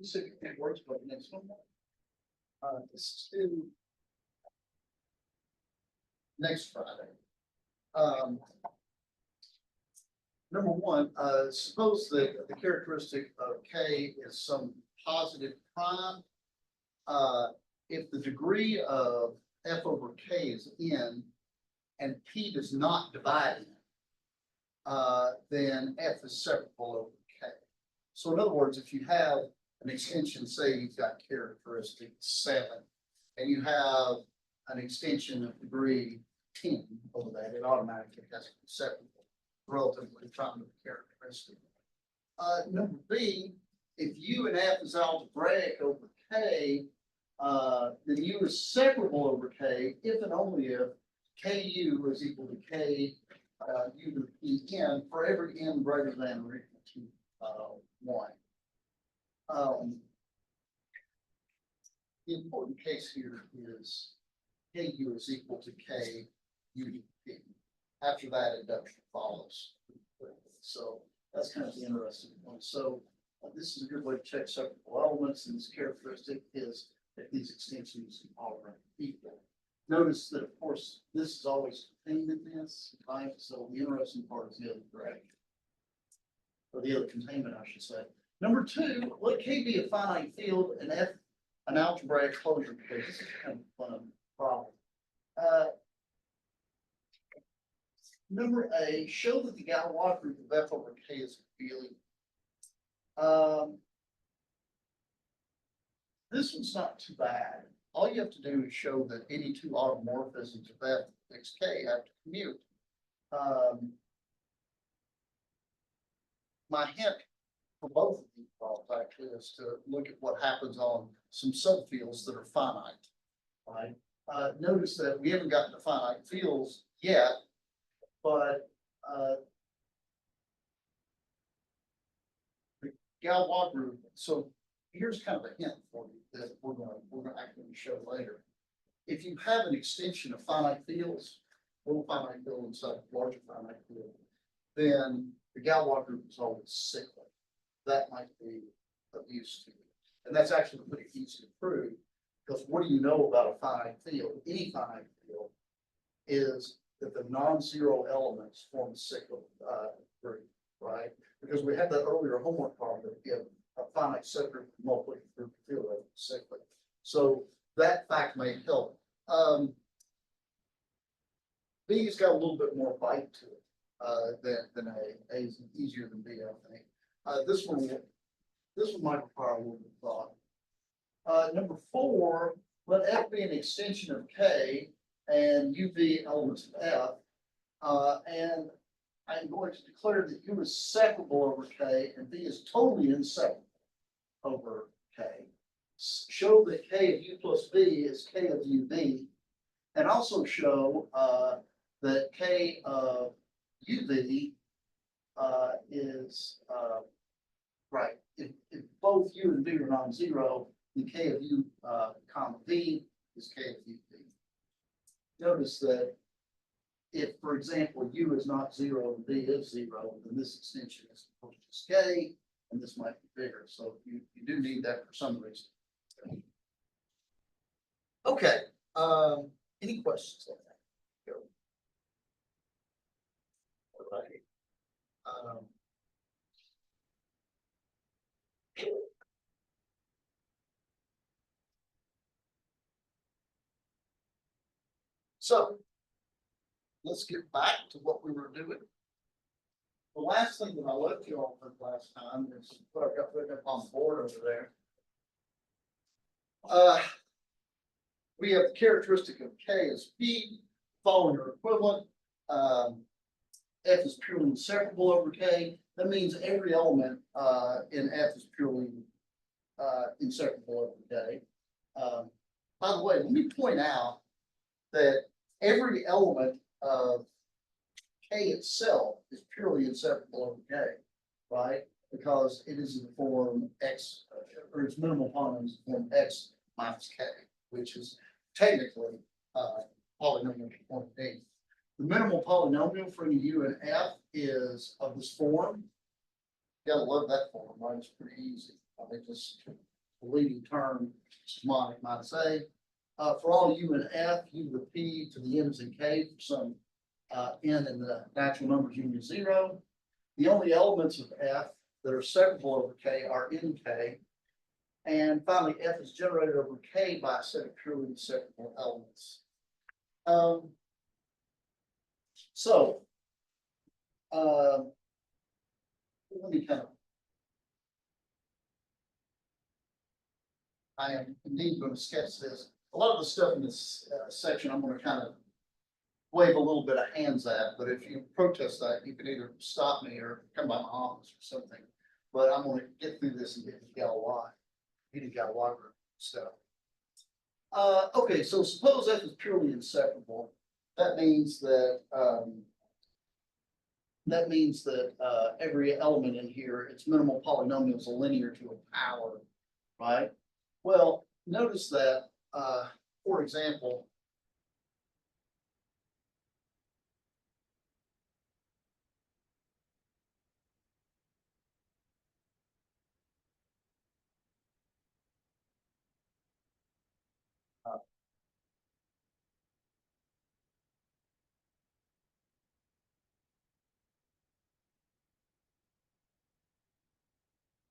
said it works, but next one. This is due next Friday. Number one, suppose that the characteristic of K is some positive prime. If the degree of F over K is N and P does not divide N, then F is separable over K. So in other words, if you have an extension, say you've got characteristic 7, and you have an extension of degree 10 over that, it automatically has to be separable relative to the time of the characteristic. Number B, if U and F is algebraic over K, then U is separable over K if and only if KU is equal to K U to the N for every N greater than or equal to 1. The important case here is KU is equal to K U to P. After that, induction follows. So that's kind of the interesting one. So this is a good way to check separable elements, and this characteristic is that these extensions are equal. Notice that, of course, this is always contained in this, right? So the interesting part is the other direction, or the other containment, I should say. Number 2, let K be a finite field and F an algebraic closure, because this is kind of a fun problem. Number A, show that the Galois group of F over K is abelian. This one's not too bad. All you have to do is show that any two automorphisms of F fixed K have to commute. My hint for both of these problems actually is to look at what happens on some subfields that are finite. Right? Notice that we haven't gotten to finite fields yet, but the Galois group. So here's kind of a hint for you that we're going to actually show later. If you have an extension of finite fields, little finite field inside a larger finite field, then the Galois group is always cyclic. That might be of use to you, and that's actually pretty easy to prove, because what do you know about a finite field? Any finite field is that the non-zero elements form a cyclic group, right? Because we had that earlier homework problem that if a finite subgroup multiplied group field as cyclic. So that fact may help. B's got a little bit more bite to it than A. A is easier than B, I think. This one might require a little bit of thought. Number 4, let F be an extension of K and U be elements of F. And I'm going to declare that U is separable over K and B is totally inseparable over K. Show that K of U plus B is K of UB, and also show that K of UV is right. If both U and B are non-zero, then K of U comma V is K of UV. Notice that if, for example, U is not 0 and B is 0, then this extension is supposed to K, and this might be bigger. So you do need that for some reason. Okay. Any questions on that? Go. All right. So let's get back to what we were doing. The last thing that I left you all with last time is what I've got written up on the board over there. We have the characteristic of K as P, following or equivalent. F is purely inseparable over K. That means every element in F is purely inseparable over K. By the way, let me point out that every element of K itself is purely inseparable over K, right? Because it is in the form X, or its minimal polynomial is in the form X minus K, which is technically polynomial to point D. The minimal polynomial for U and F is of this form. You gotta love that form, right? It's pretty easy. I mean, just the leading term, mnemonic minus A. For all U and F, U to the P to the M's and K for some N in the natural numbers union 0. The only elements of F that are separable over K are in K. And finally, F is generated over K by a set of purely inseparable elements. Let me kind of. I am indeed going to sketch this. A lot of the stuff in this section, I'm going to kind of wave a little bit of hands at, but if you protest that, you can either stop me or come by my office or something. But I'm going to get through this and get to Galilei. Getting Galilei stuff. Okay, so suppose F is purely inseparable. That means that every element in here, its minimal polynomial is a linear to a power, right? Well, notice that, for example,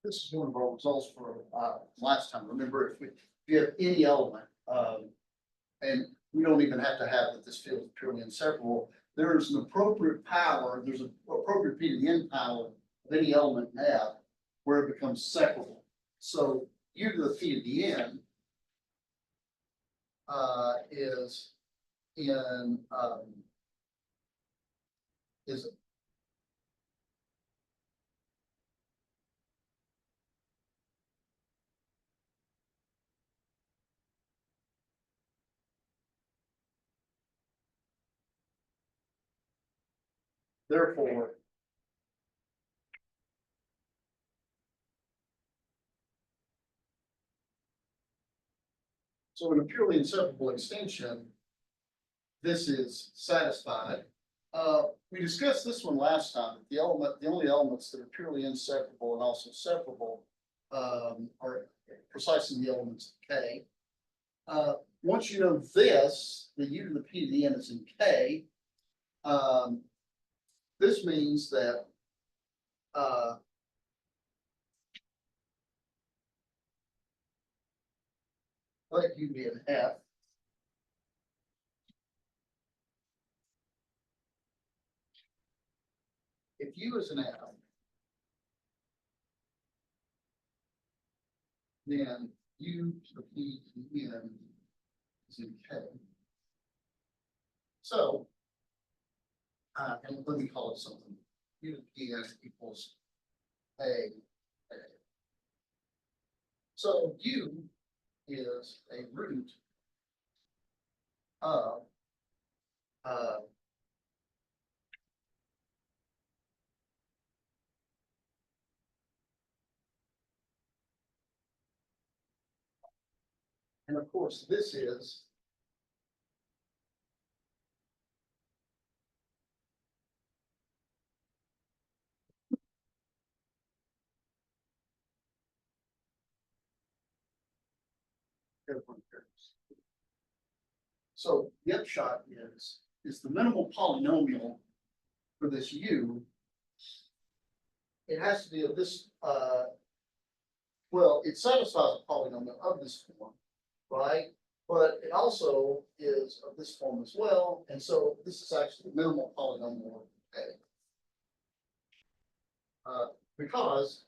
this is one of our results for last time. Remember, if you have any element, and we don't even have to have that this field is purely inseparable, there's an appropriate power, there's an appropriate P to the N power of any element in F where it becomes separable. So U to the P to the N is therefore so in a purely inseparable extension, this is satisfied. We discussed this one last time. The only elements that are purely inseparable and also separable are precisely the elements of K. Once you know this, the U to the P to the N is in K. This means that let U be an F. If U is an F, then U to the P to the N is in K. So, and let me call it something. U to the P N equals A. So U is a root of and of course this is so the upshot is the minimal polynomial for this U. It has to be of this well, it satisfies a polynomial of this form, right? But it also is of this form as well, and so this is actually the minimal polynomial of A. Because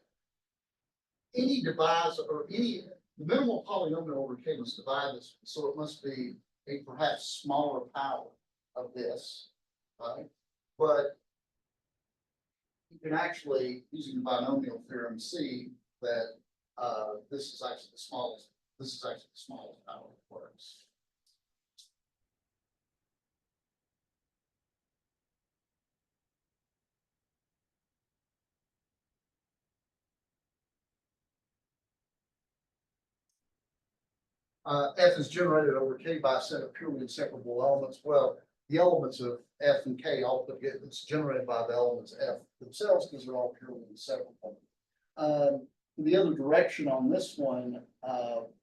any divisor or the minimal polynomial over K must divide this, so it must be a perhaps smaller power of this, right? But you can actually, using the binomial theorem, see that this is actually the smallest. This is actually the smallest power that works. F is generated over K by a set of purely inseparable elements. Well, the elements of F and K all put together, it's generated by the elements F themselves because they're all purely inseparable. The other direction on this one,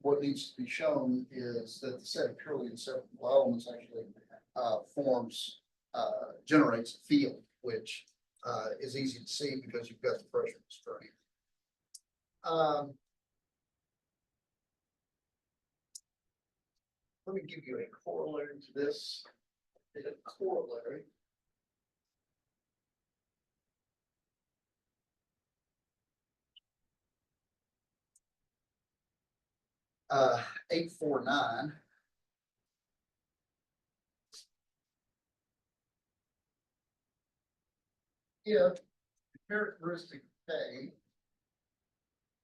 what needs to be shown is that the set of purely inseparable elements actually generates a field, which is easy to see because you've got the pressure constraint. Let me give you a corollary to this. A corollary. Uh, 849. If the characteristic K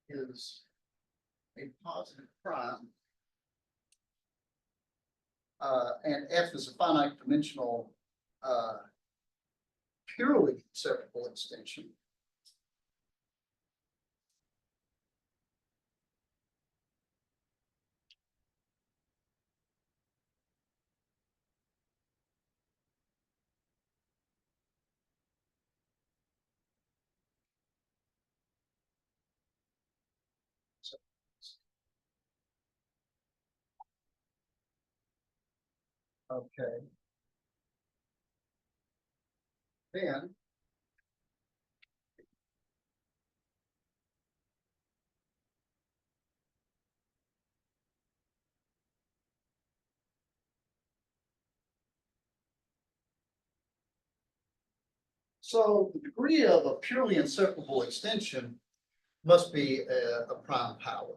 is a positive prime, and F is a finite dimensional purely separable extension, okay, then so the degree of a purely inseparable extension must be a prime power.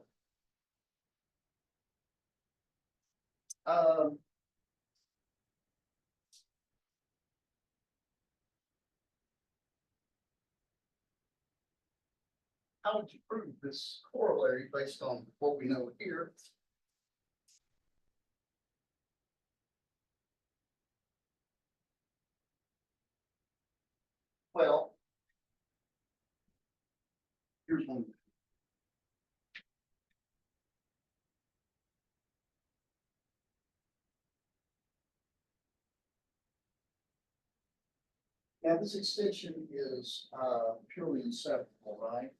How would you prove this corollary based on what we know here? Well, here's one. Now, this extension is purely inseparable, right?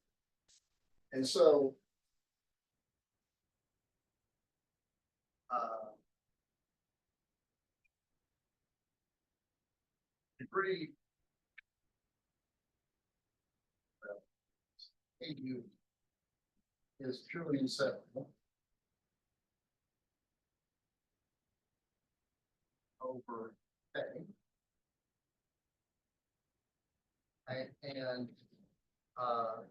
And so degree AU is purely inseparable over A. And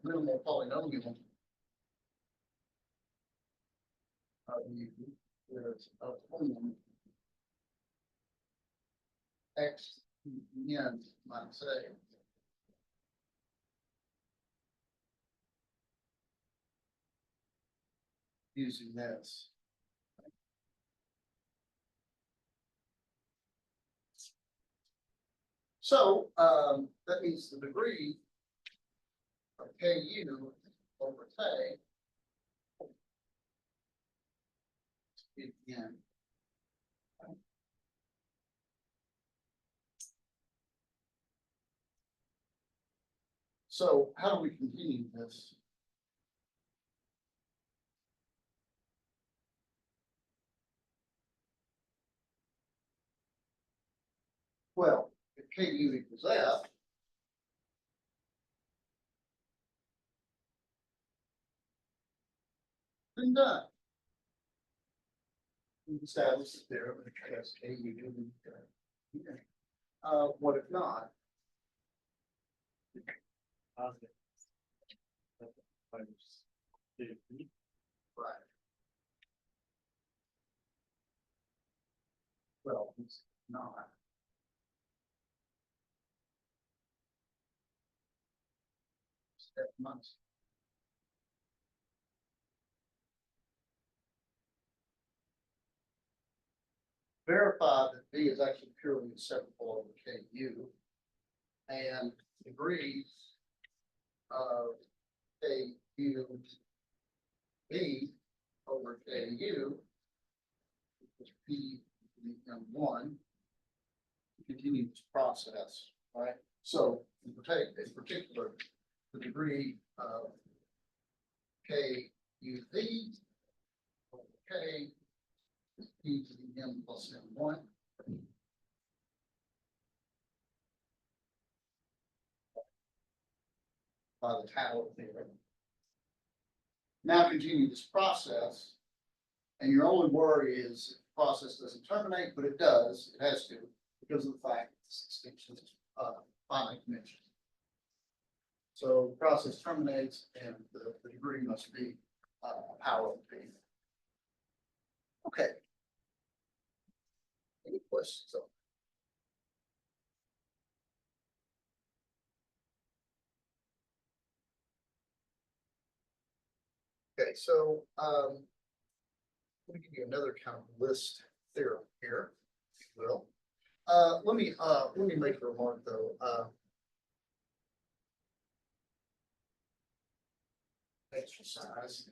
minimal polynomial of U is of only X n minus A. Using this. So that means the degree of KU over K is n. So how do we continue this? Well, if KU equals F, then done. We establish the theorem of KU. What if not? Right. Well, it's not. Step months. Verify that B is actually purely inseparable over KU, and degree of KU B over KU equals P M1 to continue this process, right? So in particular, the degree of K U V over K e to the M plus M1. By the Taylor theorem. Now continue this process, and your only worry is the process doesn't terminate, but it does. It has to because of the fact that this extension is finite dimension. So the process terminates, and the degree must be power of P. Okay. Any questions? Okay, so let me give you another kind of list theorem here, if you will. Let me make a remark though. Exercise.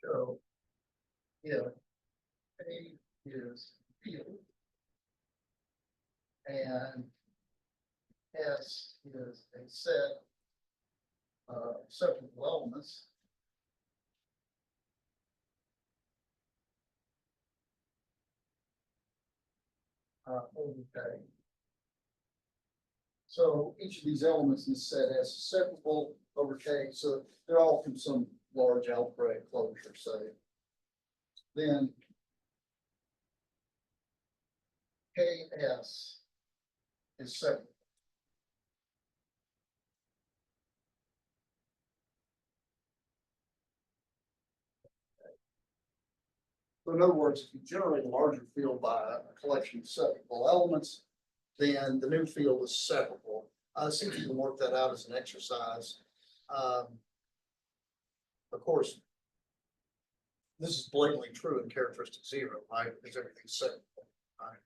So, yeah, A is field, and S is a set of separable elements. Okay. So each of these elements in the set S is separable over K, so they're all from some large algebraic closure, say. Then KS is separable. So in other words, if you generate a larger field by a collection of separable elements, then the new field is separable. See if you can work that out as an exercise. Of course, this is blatantly true in characteristic zero, right? Because everything's separable, right?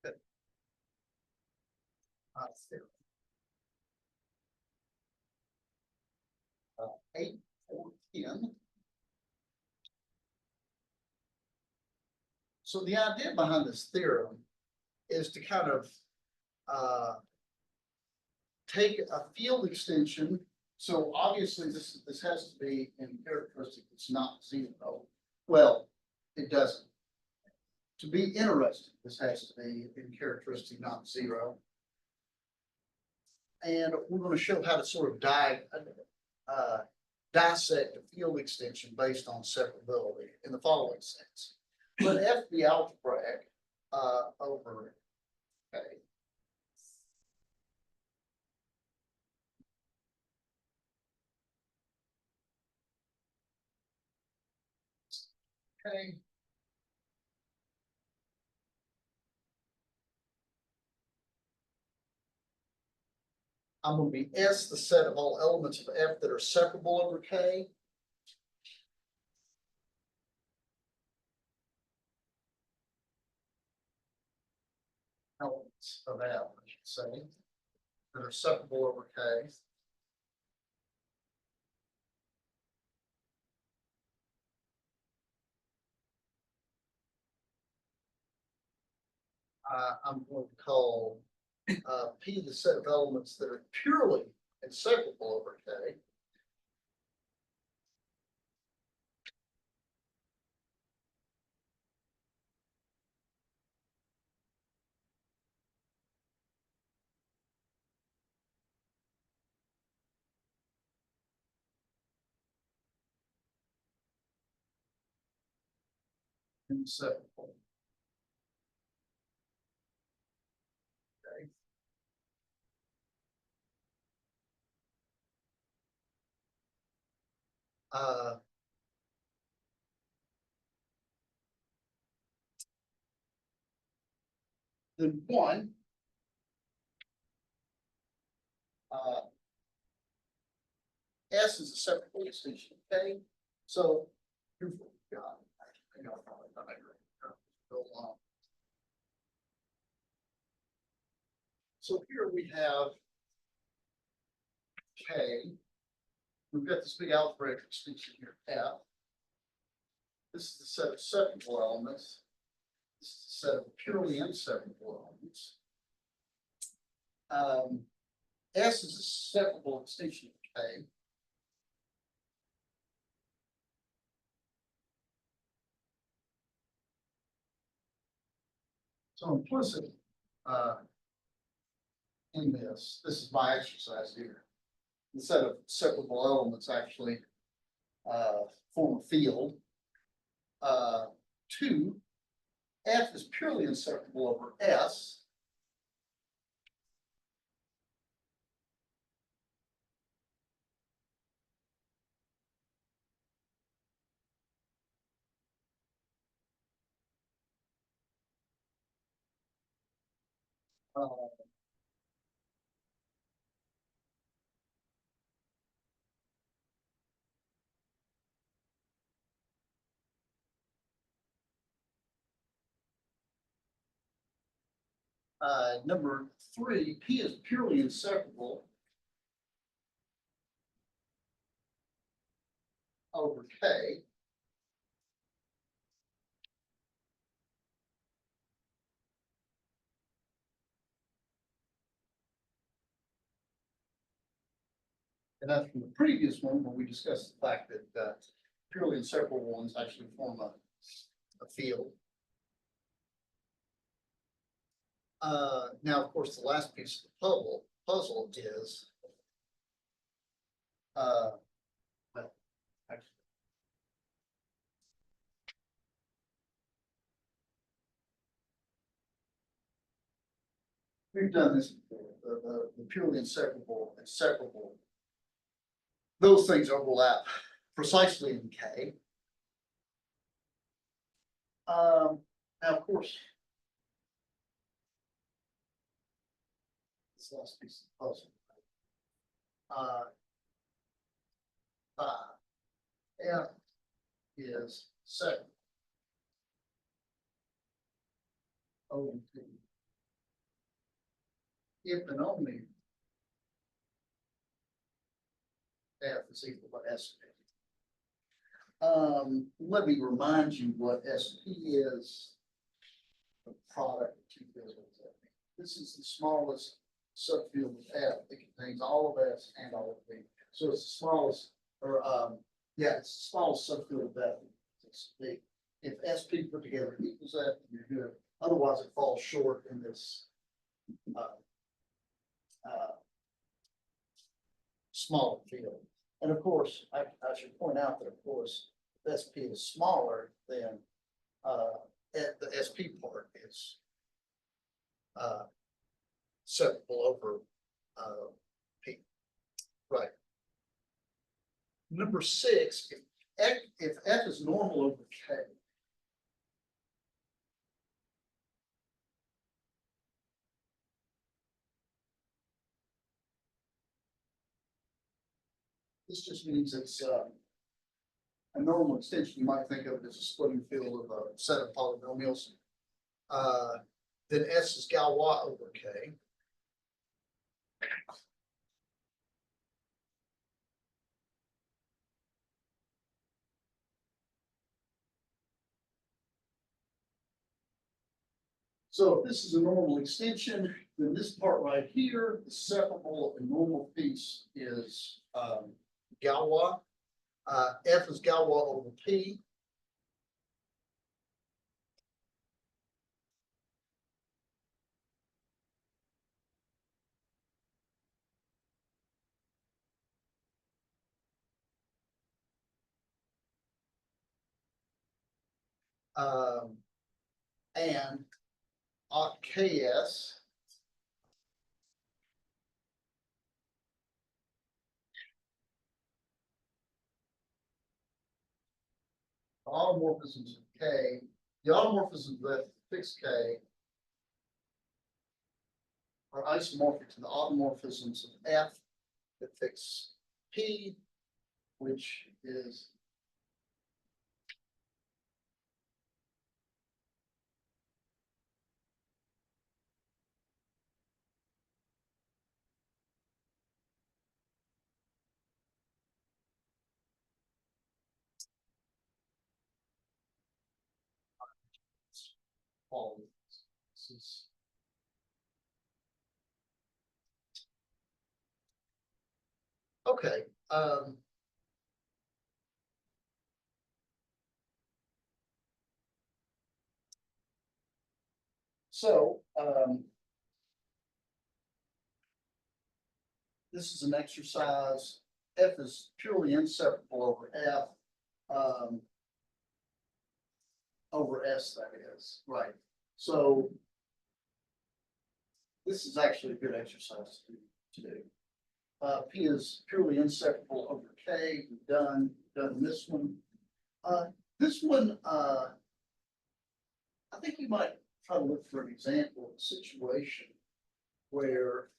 Good. Theorem. 8, 4, 10. So the idea behind this theorem is to kind of take a field extension. So obviously this has to be in characteristic that's not zero. Well, it doesn't. To be interesting, this has to be in characteristic not zero. And we're going to show how to sort of dissect a field extension based on separability in the following sense. Let F be algebraic over K. Okay. I'm going to be S the set of all elements of F that are separable over K. Elements of F, I should say, that are separable over K. I'm going to call P the set of elements that are purely inseparable over K. Inseparable. Okay. Then one, S is a separable extension of K. So here's what we got. So here we have K. We've got this big algebraic extension here, F. This is the set of separable elements. This is the set of purely inseparable elements. S is a separable extension of K. So implicit in this is my exercise here. The set of separable elements actually form a field. Two, F is purely inseparable over S. Uh, Number three, P is purely inseparable over K. And that's from the previous one where we discussed the fact that purely inseparable ones actually form a field. Now, of course, the last piece of the puzzle is well, actually, we've done this before. The purely inseparable and separable, those things overlap precisely in K. Now, of course, this last piece of the puzzle. F is second over T. If and only F is equal to SP. Let me remind you what SP is. The product of two fields. This is the smallest subfield of F. It contains all of S and all of B. So it's the smallest, or it's the smallest subfield of F. It's B. If SP put together equals F, you're good. Otherwise, it falls short in this smaller field. And of course, I should point out that of course, if SP is smaller, then the SP part is separable over P. Right. Number 6, if F is normal over K, this just means it's a normal extension. You might think of it as a splitting field of a set of polynomials. Then S is Galois over K. So if this is a normal extension, then this part right here, the separable and normal piece is Galois. F is Galois over P. And KS automorphisms of K, the automorphisms that fix K are isomorphic to the automorphisms of F that fix P, which is all of this is. Okay, so, this is an exercise. F is purely inseparable over F, over S, that is, right? So this is actually a good exercise to do. P is purely inseparable over K. We've done this one. This one, I think you might try to look for an example of a situation where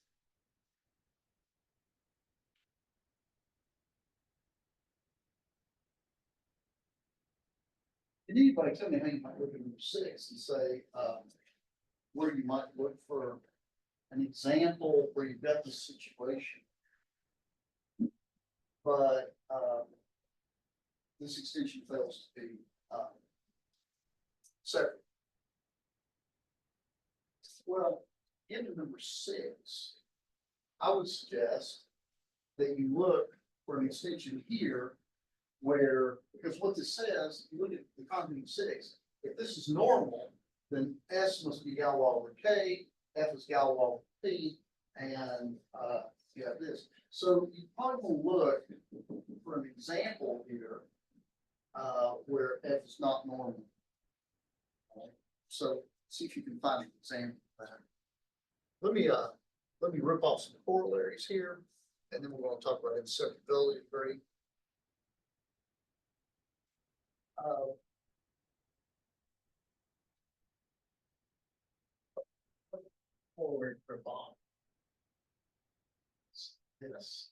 can anybody tell me how you might look at number 6 and say where you might look for an example where you've got this situation, but this extension fails to be separate. Well, into number 6, I would suggest that you look for an extension here where, because what this says, if you look at the content of 6, if this is normal, then S must be Galois over K, F is Galois over P, and you have this. So you probably will look for an example here where F is not normal. So see if you can find an example of that. Let me rip off some corollaries here, and then we're going to talk about inseparability very. Forward for bond. Yes.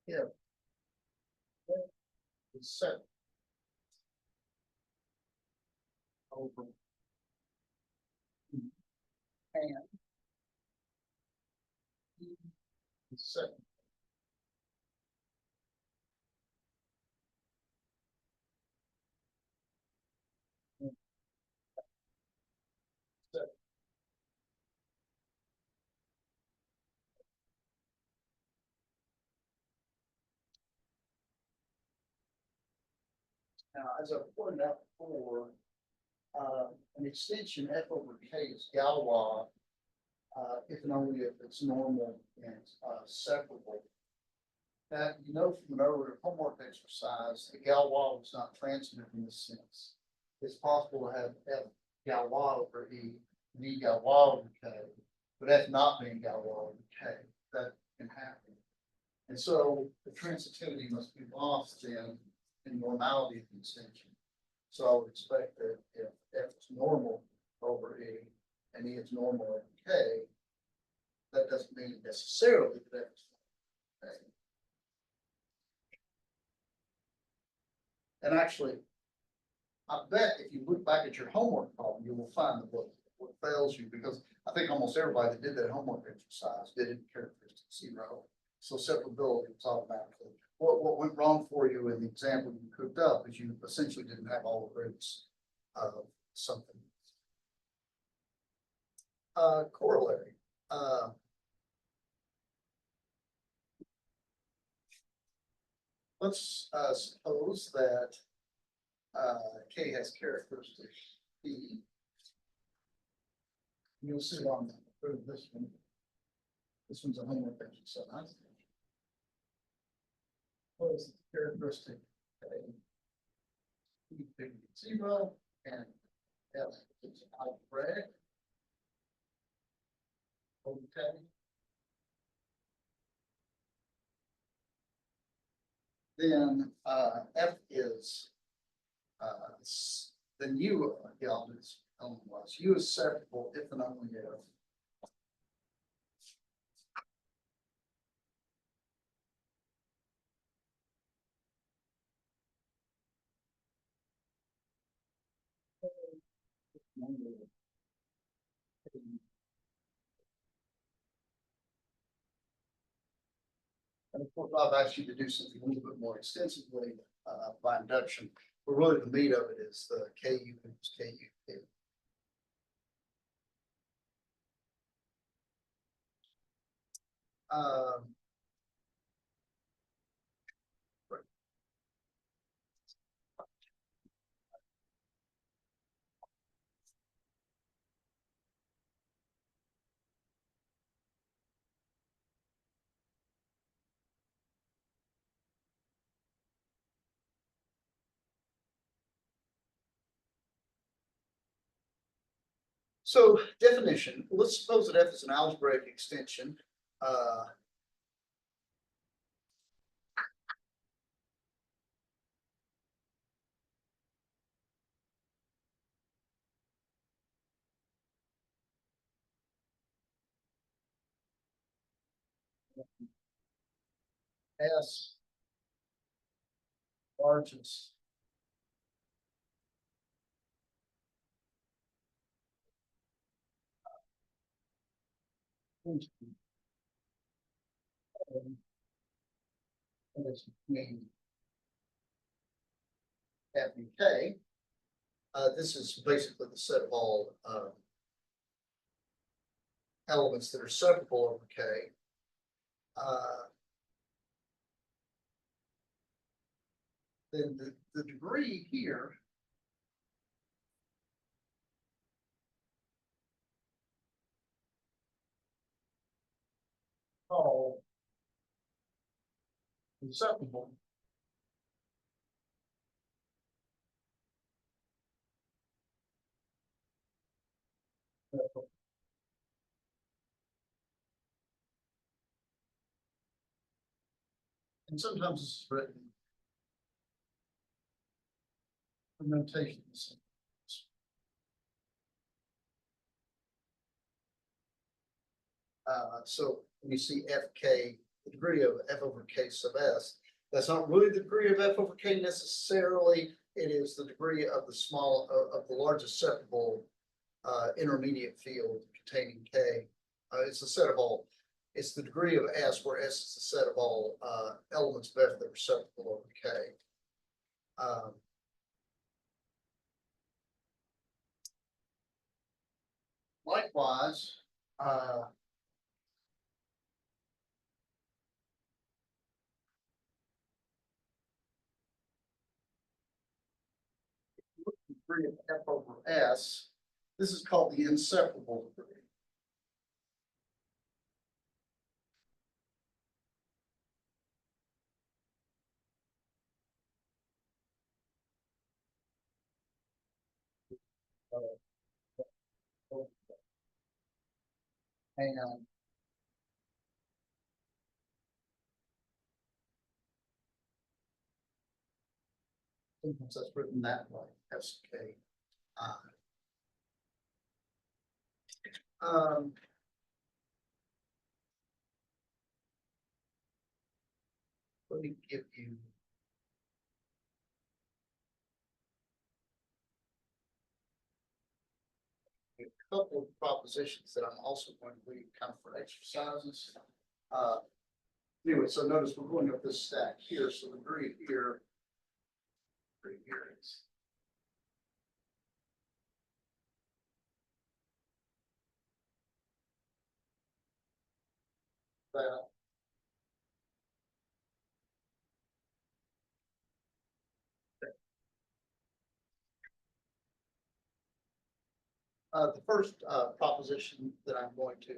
Yeah. It's set over and it's set. Now, as I pointed out before, an extension F over K is Galois if and only if it's normal and separable. Now, you know from an earlier homework exercise, the Galois was not transmitted in this sense. It's possible to have F Galois over E and E Galois over K, but F not being Galois over K. That can happen. And so the transitivity must be lost in normality of the extension. So I would expect that if F is normal over E and E is normal over K, that doesn't mean necessarily that F is normal over K. And actually, I bet if you look back at your homework problem, you will find that what fails you, because I think almost everybody that did that homework exercise did it in characteristic 0. So separability was automatically. What went wrong for you in the example you cooked up is you essentially didn't have all the roots of something. Corollary. Let's suppose that K has characteristic P. You'll see on this one. This one's a homework exercise. What is the characteristic K? P bigger than 0 and F is algebraic. Okay. Then F is then U elements was U is separable if and only if And of course, I've asked you to do something a little bit more extensively by induction, but really the meat of it is the KU equals KU. Um, So definition, let's suppose that F is an algebraic extension. S largest entity and it's between F and K. This is basically the set of all elements that are separable over K. Then the degree here called inseparable. And sometimes this is written for notations. So when you see FK, the degree of F over K sub S, that's not really the degree of F over K necessarily. It is the degree of the of the largest separable intermediate field containing K. It's a set of all. It's the degree of S, where S is the set of all elements of F that are separable over K. Likewise, degree of F over S, this is called the inseparable degree. And sometimes that's written that way, SK. Let me give you a couple of propositions that I'm also going to leave kind of for exercises. Anyway, so notice we're going up this stack here, so the degree here is that. The first proposition that I'm going to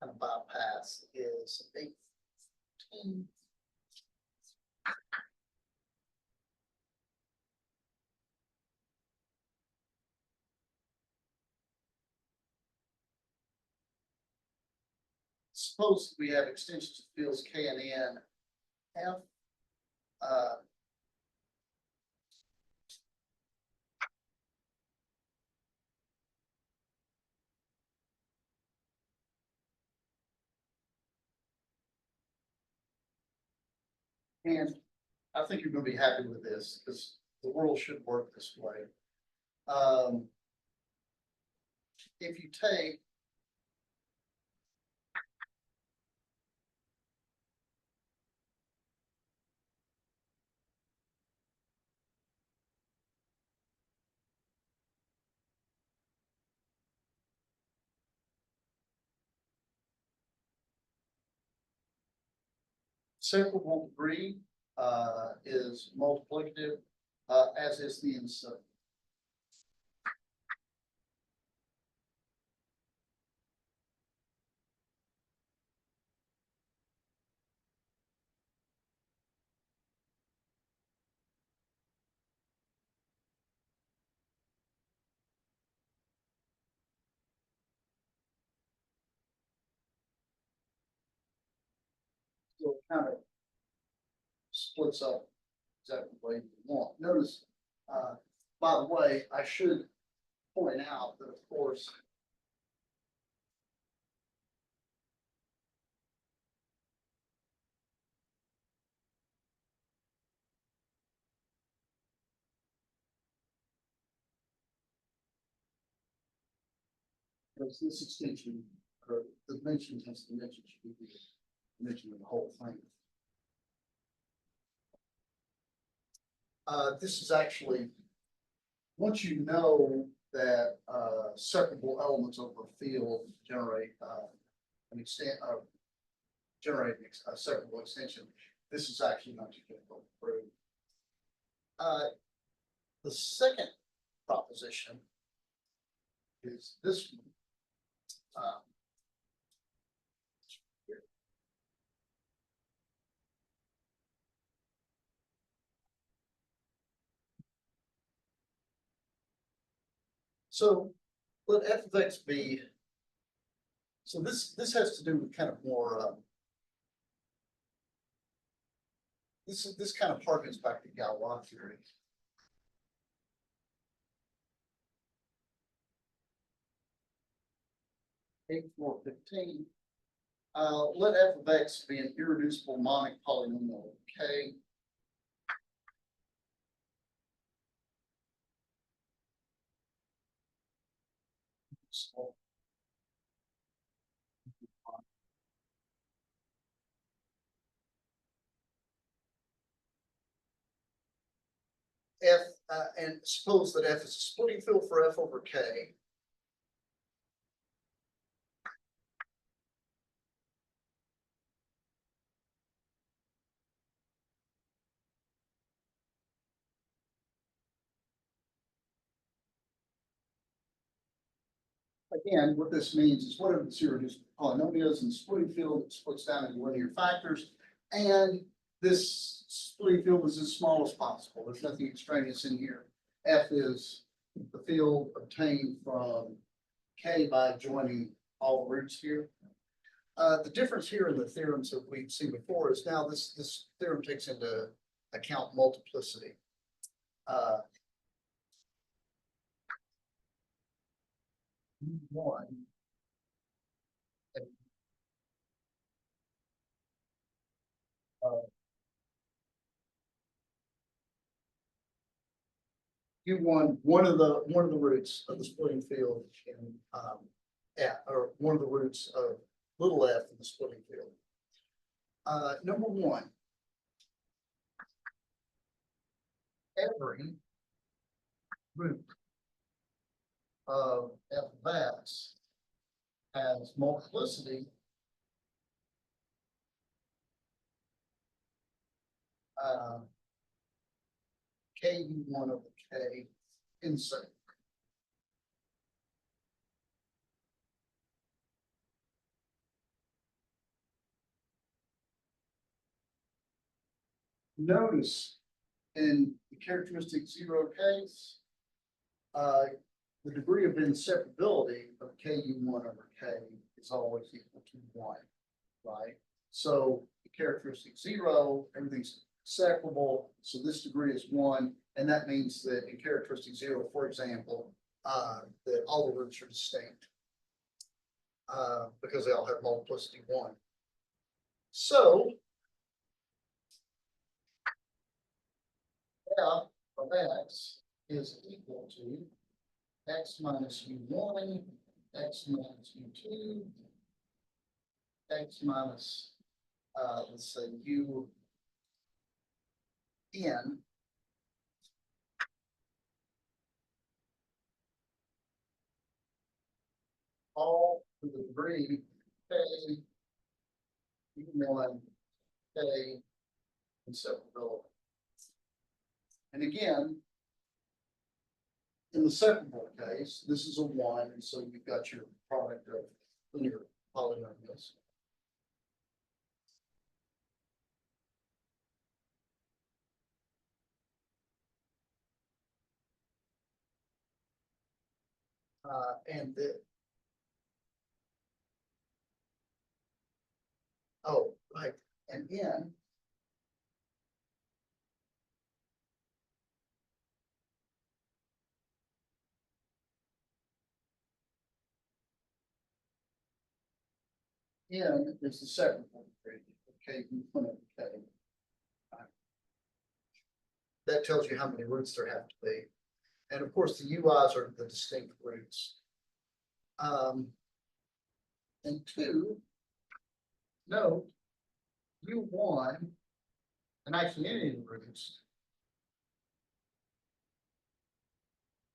kind of bypass is 18. Suppose we have extensions of fields K and N. F and I think you're going to be happy with this because the world should work this way. if you take separable degree, is multiplicative, as is the inseparable. So it kind of splits up exactly the way you want. Notice, by the way, I should point out that, of course, this extension, or the dimension has dimension should be the dimension of the whole thing. This is actually, once you know that separable elements over a field generate an extent of generate a separable extension, this is actually not too difficult to prove. The second proposition is this one. So let f of x be, so this has to do with kind of more, this kind of harkens back to Galois theory. Eight, 415. Let f of x be an irreducible monic polynomial of k. So, f, and suppose that f is a splitting field for f over k. Again, what this means is whatever the irreducible polynomial is in the splitting field, it splits down into linear factors. And this splitting field is as small as possible. There's nothing extraneous in here. F is the field obtained from k by joining all the roots here. The difference here in the theorems that we've seen before is now this theorem takes into account multiplicity. One. You want one of the roots of the splitting field in or one of the roots of little f in the splitting field. Number one, every root of f of x has multiplicity k1 over k insert. Notice in the characteristic zero case, the degree of inseparability of ku1 over k is always equal to 1, right? So the characteristic 0, everything's separable, so this degree is 1, and that means that in characteristic 0, for example, that all the roots are distinct because they all have multiplicity 1. So f of x is equal to x minus u1 x minus u2, x minus, let's say u n, all to the degree k, u1, k, inseparability. And again, in the separable case, this is a 1, and so you've got your product of linear polynomials. And the, oh, right, and n is the separable degree, okay, component k. That tells you how many roots there have to be. And of course, the UIs are the distinct roots. And 2, note, U1, and actually any of the roots,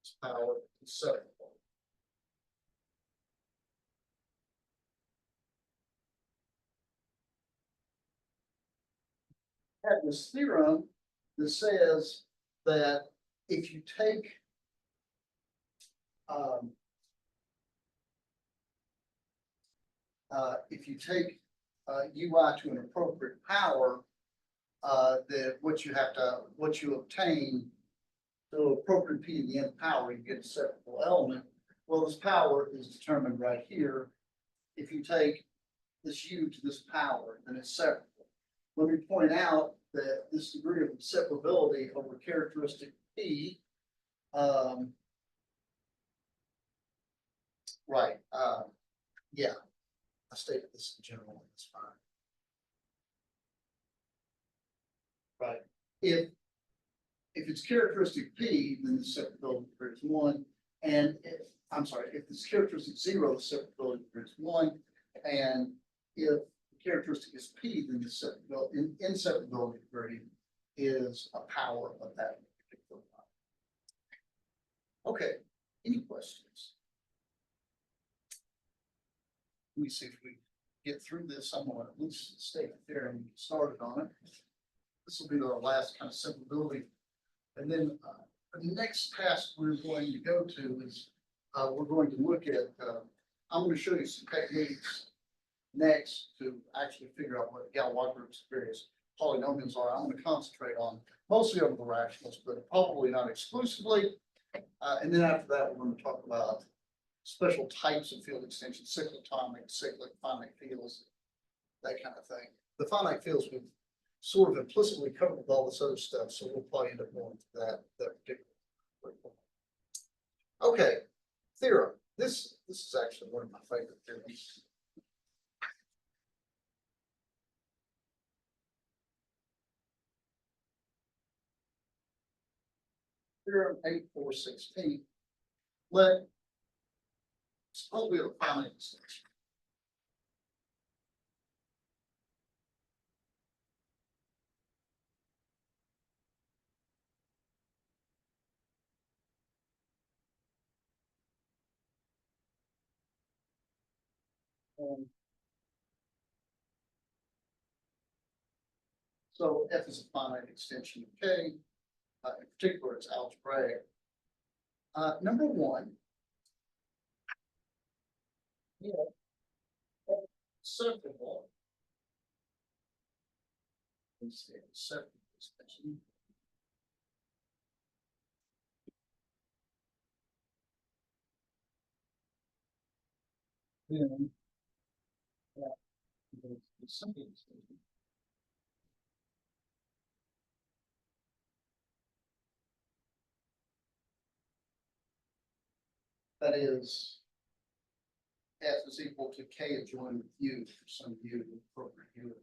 is power separable. Have this theorem that says that if you take UI to an appropriate power, that what you obtain to appropriate p to the nth power, you get a separable element. Well, this power is determined right here. If you take this u to this power, then it's separable. Let me point out that this degree of separability over characteristic p, right, yeah, I stated this in general, it's fine. Right, if it's characteristic p, then the separability degree is 1, and if it's characteristic 0, the separability degree is 1, and if characteristic is p, then the inseparability degree is a power of that particular power. Okay, any questions? Let me see if we get through this. I'm going to at least state the theorem and get started on it. This will be our last kind of separability. And then the next task we're going to go to is we're going to look at, I'm going to show you some techniques next to actually figure out what Galois-group's various polynomials are. I'm going to concentrate on mostly over the rationals, but probably not exclusively. And then after that, we're going to talk about special types of field extensions, cyclotomic, cyclic, finite fields, that kind of thing. The finite fields we've sort of implicitly covered with all this other stuff, so we'll probably end up going to that particular. Okay, theorem. This is actually one of my favorite theorems. Theorem 8416. Suppose we have a finite extension. So F is a finite extension of K. In particular, it's algebraic. Number 1, separable. Let's see, separable extension. Then, the simple extension. That is, F is equal to K adjoined with U for some U, appropriate U.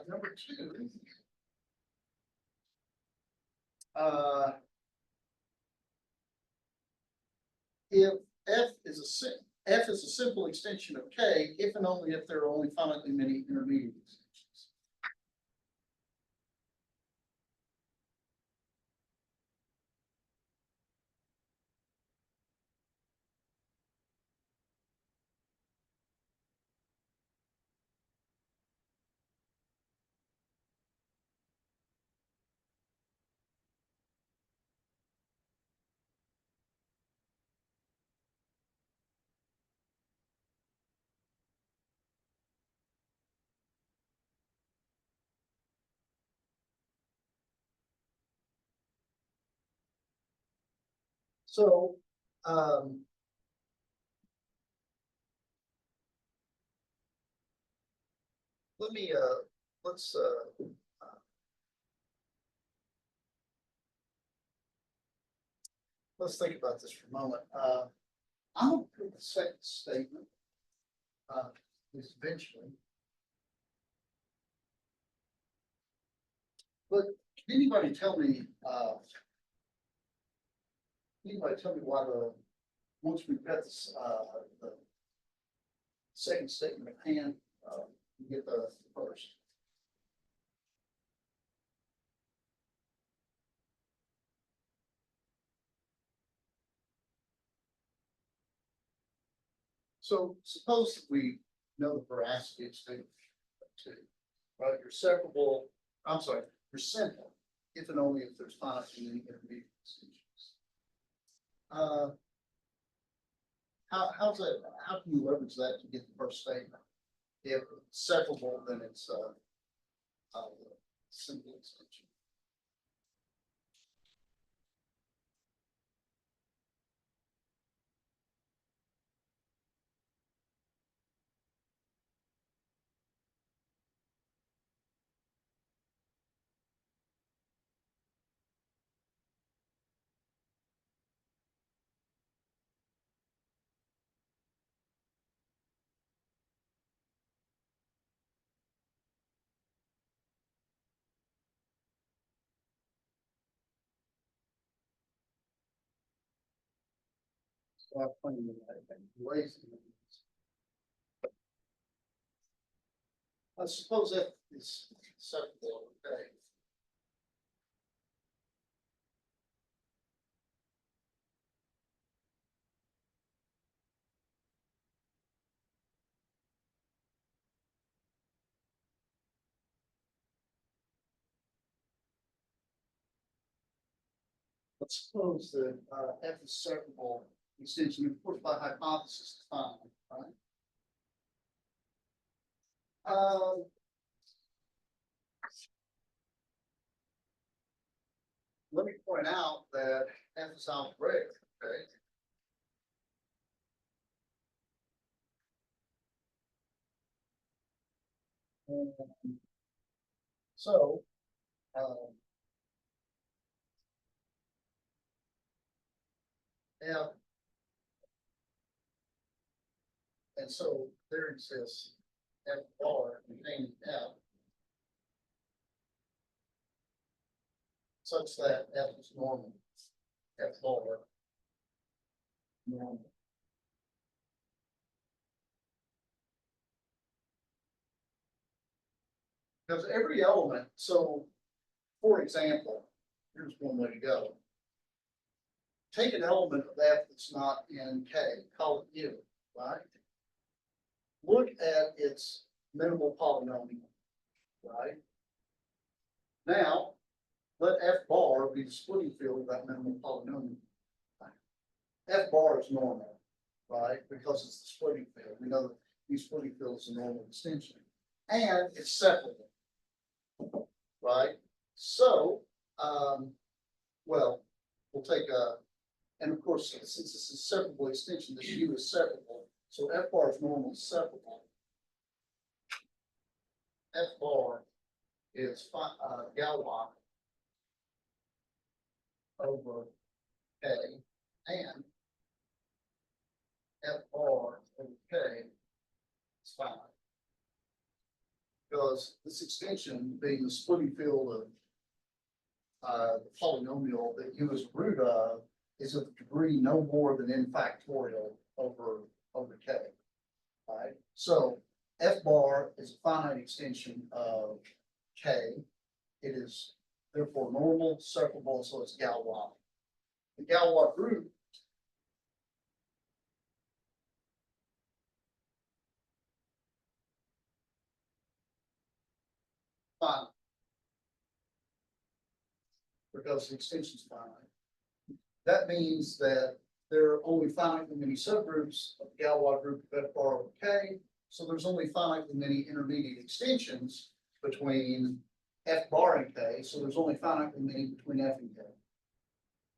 Number 2, if F is a simple extension of K if and only if there are only finitely many intermediate extensions. So, let me, let's think about this for a moment. I'm gonna put the second statement, is eventually. But can anybody tell me, why once we've got this, the second statement at hand, we get the first? So suppose that we know the veracity of statement two, right? You're separable, I'm sorry, you're simple, if and only if there's finite and any intermediate distinctions. How's that, how can you leverage that to get the first statement? If it's separable, then it's simple extension. So I'm playing with that ways. I suppose that is separable, okay. Let's suppose that F is separable extension, of course, by hypothesis defined, right? Let me point out that F is algebraic, okay? So, F, and so there exists F bar containing F such that F is normal, F bar normal. Because every element, so for example, here's one way to go. Take an element of F that's not in K, call it U, right? Look at its minimal polynomial, right? Now, let F bar be the splitting field of that minimal polynomial. F bar is normal, right? Because it's the splitting field. We know that the splitting field is a normal extension. And it's separable, right? So, well, we'll take and of course, since this is a separable extension, this U is separable. So F bar is normal separable. F bar is Galois over K, and F bar over K is fine. Because this extension being the splitting field of the polynomial that U is root of is of degree no more than n factorial over K. All right, so F bar is a finite extension of K. It is therefore normal, separable, so it's Galois. The Galois group finite because the extension is finite. That means that there are only finitely many subgroups of the Galois group of F bar over K. So there's only finitely many intermediate extensions between F bar and K. So there's only finitely many between F and K.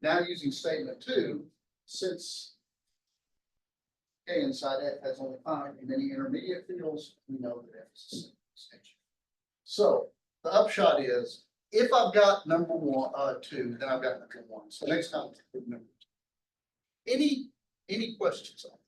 Now using statement 2, since K inside F has only finitely many intermediate fields, we know that F is a single extension. So the upshot is, if I've got number 2, then I've got number 1. So next time, number 2. Any questions on that?